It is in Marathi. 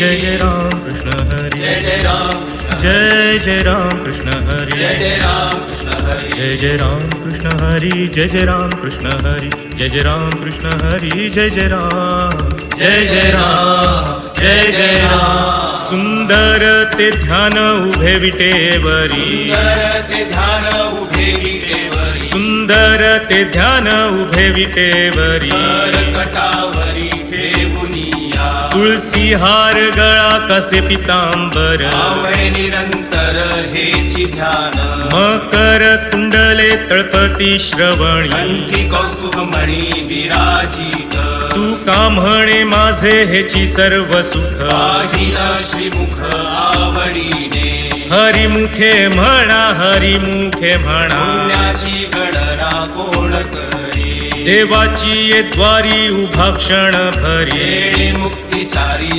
जय जय राम कृष्ण हरी जय जय राम कृष्ण जय जय राम कृष्ण हरी जय जय राम कृष्ण हरी जय जय राम कृष्ण हरी जय जय राम कृष्ण हरी जय जय राम कृष्ण हरी जय जय राम जय जय राम सुंदर ते ध्यान उभे विटेवरी सुंदर ते ध्यान उभे विटेवरी सुंदर ते ध्यान उभे विटेवरी कटावरी ठेवुनिया तुळसी हार गळा कसे पितांबर आवळे निरंतर हेची ध्यान मकर कुंडले तळपती श्रवणी कंठी कौस्तुभमणी विराजित तू का म्हणे माझे हेची सर्व सुख पाहिल श्रीमुख आवडीने हरिमुखे म्हणा हरिमुखे म्हणा पुण्याची गणना कोण करी देवाची ये द्वारी उभा क्षण भरी वेळी मुक्तिचारी